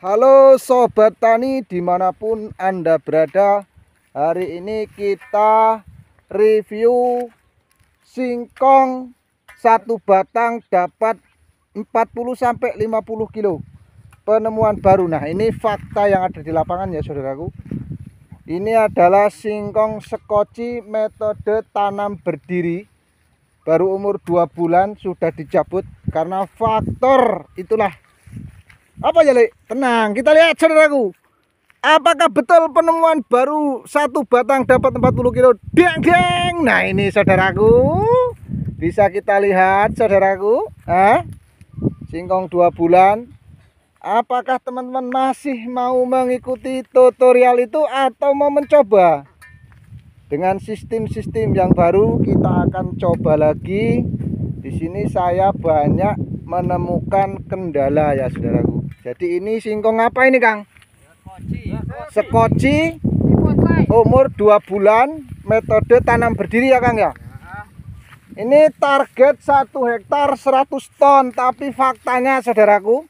Halo Sobat Tani dimanapun Anda berada. Hari ini kita review singkong satu batang dapat 40-50 kilo. Penemuan baru. Nah, ini fakta yang ada di lapangan ya saudaraku. Ini adalah singkong sekoci metode tanam berdiri. Baru umur 2 bulan sudah dicabut karena faktor itulah. Apa ya, Lek? Tenang, kita lihat saudaraku. Apakah betul penemuan baru satu batang dapat 40 kilo? Deng. Nah, ini saudaraku. Bisa kita lihat saudaraku. Singkong 2 bulan. Apakah teman-teman masih mau mengikuti tutorial itu atau mau mencoba? Dengan sistem-sistem yang baru kita akan coba lagi. Di sini saya banyak menemukan kendala ya saudaraku. Jadi ini singkong apa ini, Kang? Sekoci umur 2 bulan metode tanam berdiri ya, Kang ya. Ini target 1 hektar 100 ton, tapi faktanya saudaraku,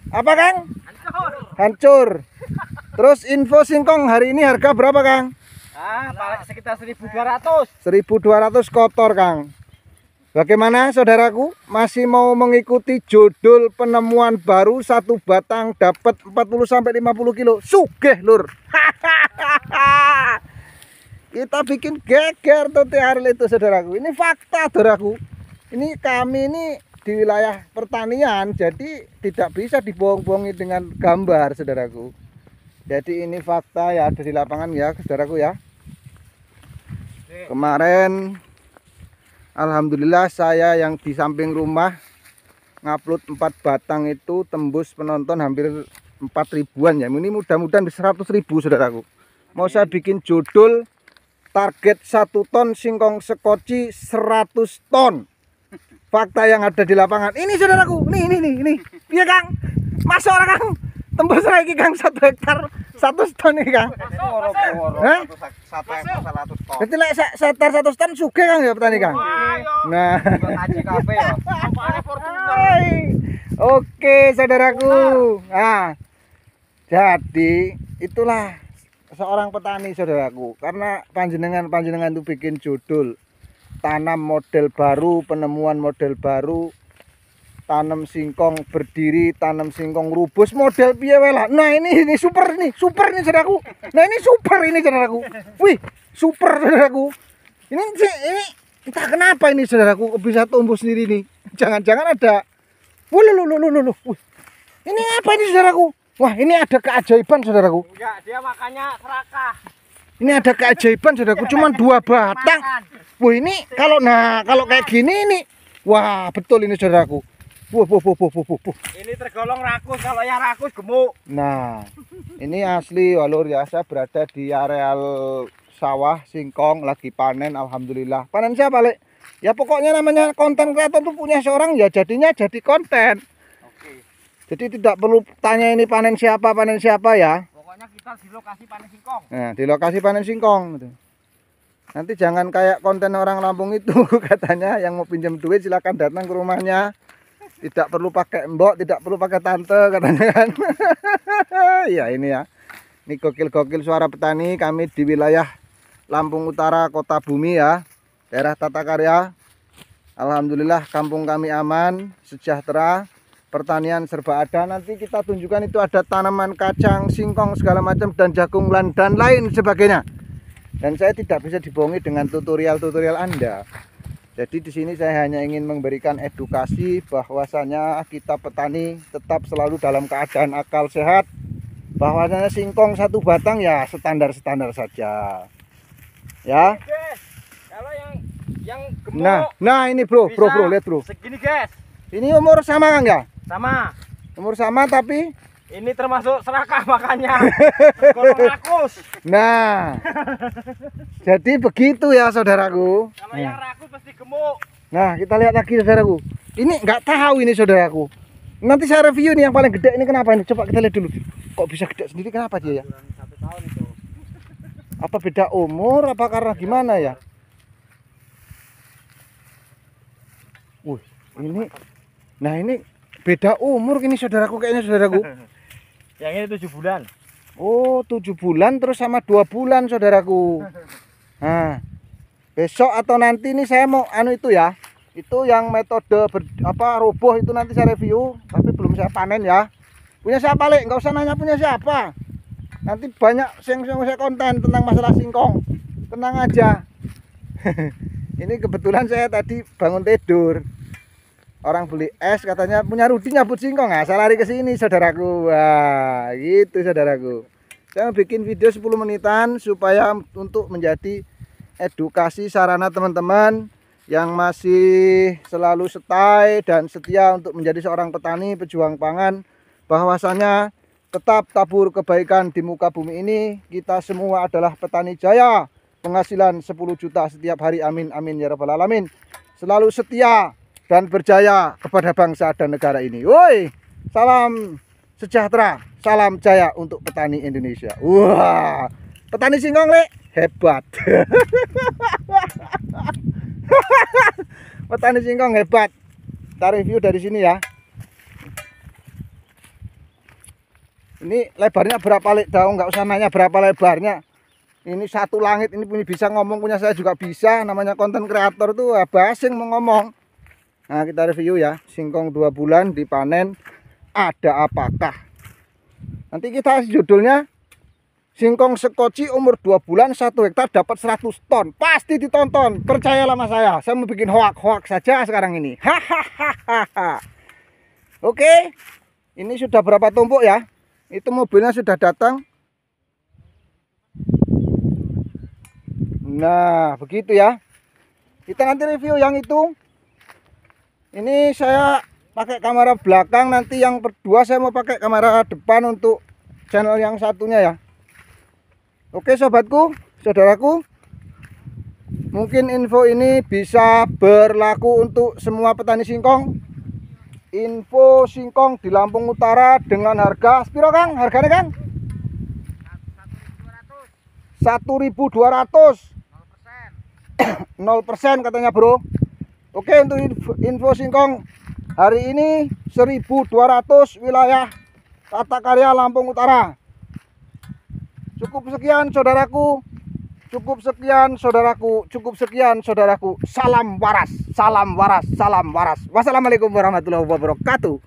apa, Kang? Hancur. Terus info singkong hari ini harga berapa, Kang? Paling sekitar 1.200. 1.200 kotor, Kang. Bagaimana saudaraku? Masih mau mengikuti judul penemuan baru satu batang dapat 40-50 kilo? Sugih lur. Kita bikin geger tuh hari itu saudaraku. Ini fakta saudaraku. Ini kami ini di wilayah pertanian, jadi tidak bisa dibohong-bohongi dengan gambar saudaraku. Jadi ini fakta ya, ada di lapangan ya saudaraku ya. Kemarin alhamdulillah saya yang di samping rumah ngupload 4 batang itu tembus penonton hampir 4.000-an ya. Ini mudah-mudahan 100.000 saudaraku. Mau saya bikin judul target 1 ton singkong sekoci 100 ton. Fakta yang ada di lapangan. Ini saudaraku, nih. Iya, Kang. Masuk orang, Kang. Tembus lagi, Kang, 1 hektar 100 ton nih, Kang. Hah? 100 ton. Berarti lek setar 100 ton sugih, Kang ya petani, Kang. Nah. Oke, saudaraku. Nah. Jadi itulah seorang petani saudaraku. Karena panjenengan tuh bikin judul tanam model baru, penemuan model baru, tanam singkong berdiri, tanam singkong rubus model piye wae lah. Nah, ini super nih saudaraku. Nah, ini super ini saudaraku. Wih, super saudaraku. Ini entah kenapa ini saudaraku bisa tumbuh sendiri nih. Jangan-jangan ada. Wih. Ini apa ini saudaraku? Wah, ini ada keajaiban saudaraku. Enggak, dia makanya serakah. Ini ada keajaiban saudaraku, cuma 2 batang. Wah, ini kalau kayak gini ini. Wah, betul ini saudaraku. Wah. Ini tergolong rakus, kalau yang rakus gemuk. Nah, ini asli walur ya. Saya berada di areal sawah singkong lagi panen, alhamdulillah. Panen siapa, Lek? Ya pokoknya namanya konten kreator tuh punya seorang ya jadinya jadi konten. Oke. Jadi tidak perlu tanya ini panen siapa ya. Pokoknya kita di lokasi panen singkong. Nah, di lokasi panen singkong gitu. Nanti jangan kayak konten orang Lampung itu katanya yang mau pinjam duit silakan datang ke rumahnya. Tidak perlu pakai mbok, tidak perlu pakai tante katanya kan. Ya ini ya. Ini gokil-gokil suara petani kami di wilayah Lampung Utara, Kota Bumi ya. Daerah Tata Karya. Alhamdulillah kampung kami aman, sejahtera. Pertanian serba ada. Nanti kita tunjukkan itu ada tanaman kacang, singkong segala macam dan jagung dan lain sebagainya. Dan saya tidak bisa dibohongi dengan tutorial Anda. Jadi di sini saya hanya ingin memberikan edukasi bahwasanya kita petani tetap selalu dalam keadaan akal sehat. Bahwasanya singkong 1 batang ya standar-standar saja. Ya. Guys, kalau yang gemuk. Nah ini bro, lihat bro. Segini, guys. Ini umur sama kan ya? Sama. Umur sama tapi ini termasuk serakah makanya. Golong rakus. Nah. Jadi begitu ya saudaraku. Kalau yang rakus pasti gemuk. Nah, kita lihat lagi saudaraku. Ini nggak tahu ini saudaraku. Nanti saya review nih yang paling gede ini kenapa ini. Coba kita lihat dulu. Kok bisa gede sendiri kenapa dia ya? 1 tahun itu. Apa beda umur apa karena gimana ya? Ini. Nah, ini beda umur gini saudaraku kayaknya saudaraku. Yang ini 7 bulan. Oh 7 bulan terus sama 2 bulan saudaraku. Nah besok atau nanti nih saya mau anu itu ya. Itu yang metode roboh itu nanti saya review. Tapi belum saya panen ya. Punya siapa Lek? Nggak usah nanya punya siapa. Nanti banyak yang saya konten tentang masalah singkong. Tenang aja. Ini kebetulan saya tadi bangun tidur. Orang beli es katanya punya Rudi nyabut singkong. Nah, saya lari ke sini saudaraku. Wah, gitu saudaraku. Saya bikin video 10 menitan supaya untuk menjadi edukasi sarana teman-teman yang masih selalu stay dan setia untuk menjadi seorang petani pejuang pangan, bahwasanya tetap tabur kebaikan di muka bumi ini. Kita semua adalah petani jaya, penghasilan 10 juta setiap hari, amin amin ya rabbal alamin. Selalu setia dan berjaya kepada bangsa dan negara ini. Woi, salam sejahtera, salam jaya untuk petani Indonesia. Wah, petani singkong Lek, hebat. Petani singkong hebat. Kita review dari sini ya. Ini lebarnya berapa Lek? Daun nggak usah nanya berapa lebarnya. Ini satu langit, ini punya bisa ngomong, punya saya juga bisa. Namanya konten kreator tuh basing mau ngomong. Nah kita review ya, singkong 2 bulan dipanen ada apakah. Nanti kita judulnya singkong sekoci umur 2 bulan 1 hektar dapat 100 ton. Pasti ditonton, percayalah sama saya mau bikin hoak saja sekarang ini. Hahaha. Oke, ini sudah berapa tumpuk ya. Itu mobilnya sudah datang. Nah begitu ya. Kita nanti review yang itu. Ini saya pakai kamera belakang, nanti yang kedua saya mau pakai kamera depan untuk channel yang satunya ya. Oke sobatku, saudaraku, mungkin info ini bisa berlaku untuk semua petani singkong. Info singkong di Lampung Utara dengan harga sepiro Kang? Harganya Kang? 1.200. 0% katanya bro. Oke, untuk info singkong hari ini 1.200 wilayah Tata Karya Lampung Utara. Cukup sekian saudaraku. Cukup sekian saudaraku. Cukup sekian saudaraku. Salam waras. Salam waras. Salam waras. Wassalamualaikum warahmatullahi wabarakatuh.